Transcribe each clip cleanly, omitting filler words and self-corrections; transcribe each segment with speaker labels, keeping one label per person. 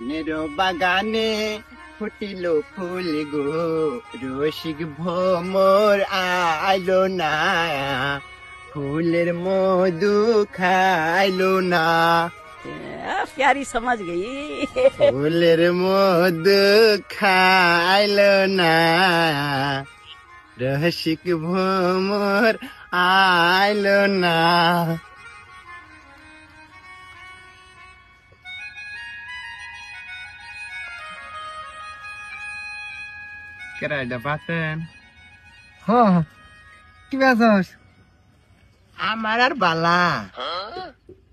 Speaker 1: মনের বাগানে ফুটিল ফুল গো, রসিক ভ্রমর আইলো না, ফুলের মধু খাইলো না।
Speaker 2: प्यारी समझ गई।
Speaker 1: ফুলের মধু খাইলো না, রসিক ভ্রমর আইলো না। কেরা এটা পাতেন?
Speaker 3: হ্যাঁ কি বেজাস?
Speaker 1: আমার আর বালা,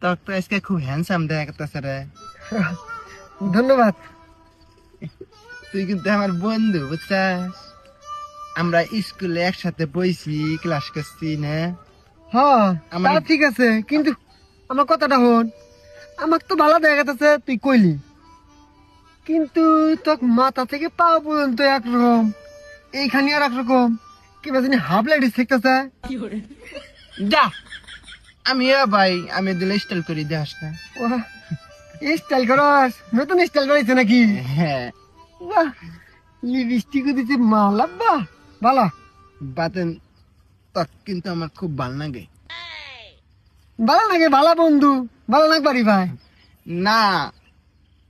Speaker 1: তোর তো আজকে খুব হ্যান্ডসাম দেখাতেছে রে।
Speaker 3: ধন্যবাদ।
Speaker 1: তুই কিন্তু আমার বন্ধু, বুঝছিস? আমরা স্কুলে একসাথে বইছি, ক্লাস করছি না?
Speaker 3: হ্যাঁ
Speaker 1: আমার-
Speaker 3: তা ঠিক আছে, কিন্তু আমার কথাটা হন, আমাকে তো ভালো দেখা যাচ্ছে তুই কইলি, কিন্তু তোর মাথা থেকে পা পর্যন্ত একরকম, এইখানে আর একরকম, কি জানি হাফ লাইটিস থাকতেছে।
Speaker 1: যা, আমি ভাই, আমি দিলে স্টাইল করি, দেখাস না?
Speaker 3: স্টাইল করস? নতুন স্টাইল করেছে নাকি?
Speaker 1: হ্যাঁ,
Speaker 3: বাহ, লিপস্টিকও দিছে মালা, বাহ ভালো।
Speaker 1: বাতেন তোর কিন্তু আমার খুব ভাল লাগে।
Speaker 3: ভালো লাগে, ভালো বন্ধু, ভালো লাগবারি ভাই।
Speaker 1: না,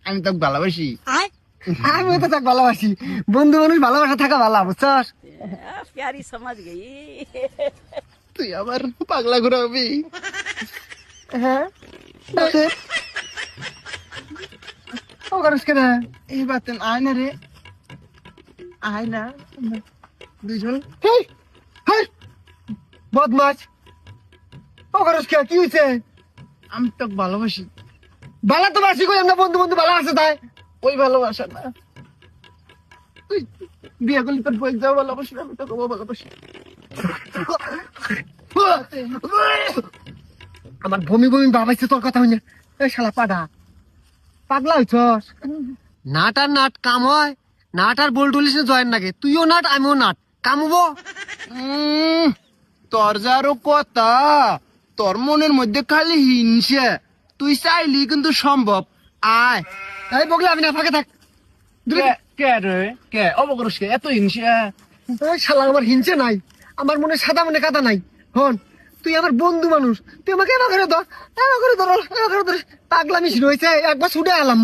Speaker 1: আমি তোকে ভালোবাসি।
Speaker 3: আমিও তো তাকে ভালোবাসি, বন্ধু মানুষ ভালোবাসা থাকা ভালো, বুঝছস?
Speaker 2: प्यारी समझ गई।
Speaker 1: তুই আবার পাগলা ঘুরাবি।
Speaker 3: হ্যাঁ ও করিস কেন?
Speaker 1: এই বাতেন আয় না রে, আয় না, আমরা দুইজন।
Speaker 3: হেই, হেই, বদমাস, ও করিস কে? কি হয়েছে?
Speaker 1: আমি তোকে ভালোবাসি।
Speaker 3: ভালো তো বাসি কই, আমরা বন্ধু বন্ধু ভালো আছে তাই।
Speaker 1: ওই ভালোবাসা না, তুই বিয়ে করলি তোর বই যাও ভালোবাসি, আমি তোকে ভালোবাসি।
Speaker 3: আমার বমি বমি বাবাইছে তোর কথা হইছে। এই শালা পাডা, পাগলা হইছস? নাট আর নাট কাম হয়, নাট আর বল টলিস জয়েন নাগে, তুইও নাট আমিও নাট, কাম হবো?
Speaker 1: তোর যারও কথা, তোর মনের মধ্যে খালি হিংসা, তুই চাইলি কিন্তু সম্ভব। আয়।
Speaker 3: এই বগলা, আমি না ফাঁকে থাক।
Speaker 1: কে রে, কে অবকরস, কে এত হিংসা?
Speaker 3: এই শালা, আমার হিংসে নাই, আমার মনে সাদা মনে কাদা নাই। হন, তুই আমার বন্ধু মানুষ, তুই আমাকে এবার করে ধর, এবার করে ধর, এবার করে ধর। পাগলামি শুরু হয়েছে, একবার ছুটে এলাম।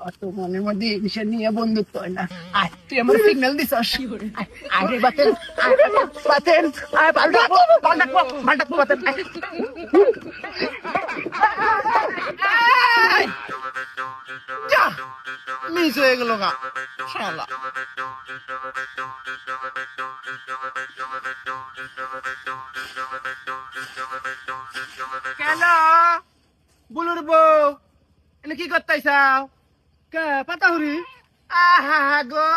Speaker 1: অত মনের মধ্যে হিংসা নিয়ে বন্ধুত্ব হয় না। আয়, তুই আমার সিগন্যাল দিস। আরে বাতেন, বাতেন, আয় বালটা, বালটা বাতেন। যা, মিস হয়ে গেল গা, শালা। কেন বুলুর বউ এনে কি করতেছাও?
Speaker 3: কে পাতা হরি?
Speaker 1: আহা গো,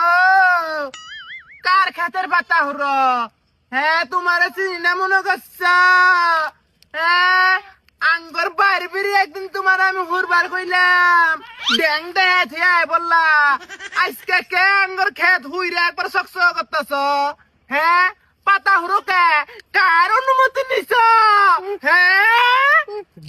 Speaker 1: কার খাতের পাতা হর? হ্যাঁ, তোমার চিনি না মনে করছা? হ্যাঁ, আঙ্গর বাইরে বেরিয়ে একদিন তোমার আমি হুরবার কইলাম, ড্যাং দেয় বললা, আজকে কে আঙ্গর খেত হুইরে একবার সকস করতেছ? হ্যাঁ, পাতা হুরো কে, কার অনুমতি নিছ? হ্যাঁ,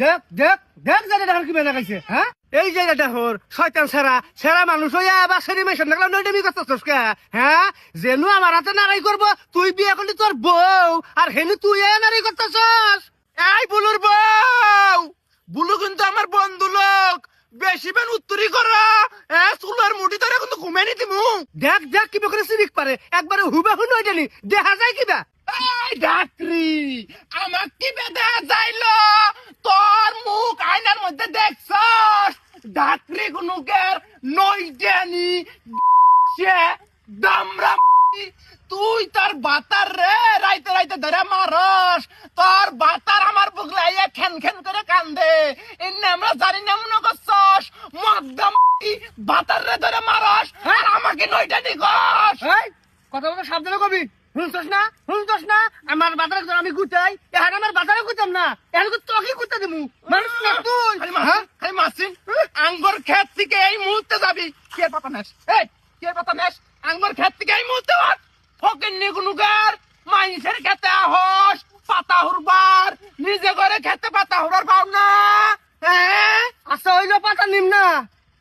Speaker 3: দেখ দেখ দেখ, জায়গাটা কি বেলা গাইছে? হ্যাঁ, এই জায়গাটা হর শয়তান সেরা সেরা মানুষ হইয়া আবার সেরি মেশন দেখলাম নইডেমি করতেছস কে? হ্যাঁ, যেনু আমার হাতে নারাই করবো, তুই বিয়ে করলি তোর বউ, আর হেনু তুই নারাই করতেছস।
Speaker 1: এই বুলুর বউ, বুলু কিন্তু আমার বন্ধু লোক, বেশি বেন উত্তরি করা, চুলার মুঠি ধরে কিন্তু ঘুমে নি দিমু।
Speaker 3: দেখ দেখ কি করে সিরিক পারে, একবারে হুবাহু নইডেনি দেখা যায় কিবা।
Speaker 1: এই ডাকরি, আমার কি বেদা যাইলো? তোর মুখ আয়নার মধ্যে দেখছস? ডাকরি গুনুকের নই জানি সে দামরা। তুই তোর বাতার রে রাইতে রাইতে ধরে মারস, তোর বাতার আমার বুগলাইয়া খেন খেন করে কান্দে, এনে আমরা জানি না মনে করছস? মদ্দাম বাতার রে ধরে মারস, আর আমাকে নইটা দিগস।
Speaker 3: এই কথা বলতে সাবধানে কবি, শুনছস না শুনছস না? আমার বাজারে আমি গুতাই, এখন আমার বাজারে গুতাম না, এখন তোকে গুতা দিমু। মানুষ না তুই।
Speaker 1: খালি মাসিন, আঙ্গুর ক্ষেত থেকে এই মুহূর্তে যাবি। কে পাতা নেস? এই কে পাতা নেস? আঙ্গুর ক্ষেত থেকে এই মুহূর্তে ভাগ। ফকির নিগুনুগার, মাইসের খেতে আহস পাতা হুরবার, নিজে করে খেতে পাতা হুরার পাও না। হ্যাঁ
Speaker 3: আচ্ছা হইলো পাতা নিম না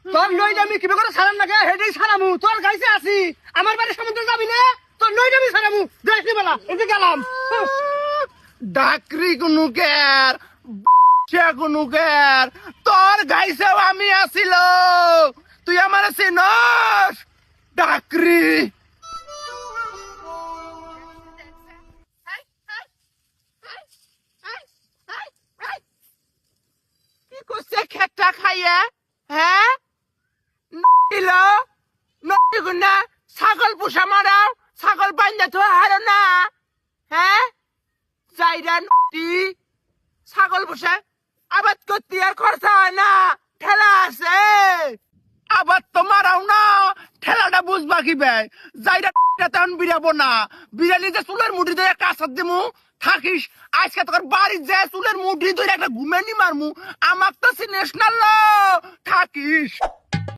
Speaker 3: তোর নইটা আমি কিভাবে করে সারাম না হেডেই সারামু তোর গাইছে আছি আমার বাড়ির সামনে যাবি না তোর নইটা আমি সারামু দেখি বেলা এই যে গেলাম
Speaker 1: ডাকরি গুনুকের সে গুনুকের তোর গাইছেও আমি আসিল তুই আমার চিনস ডাকরি কি করছে খেটটা খাইয়ে হ্যাঁ নিল নগুনা ছাগল পোষা মারাও ছাগল বান্ধা তো হারো না হ্যাঁ যাইরা নটি ছাগল পোষা আবাদ করতে আর খরচা হয় না ঠেলা আছে আবার তো মারাও না ঠেলাটা বুঝবা কি ভাই যাইরা তেমন বিরাবো না বিরালি যে চুলের মুঠি ধরে কাছার দিমু থাকিস আজকে তোর বাড়ি যে চুলের মুঠি ধরে একটা ঘুমেনি মারমু আমাক তো চিনিস না লো থাকিস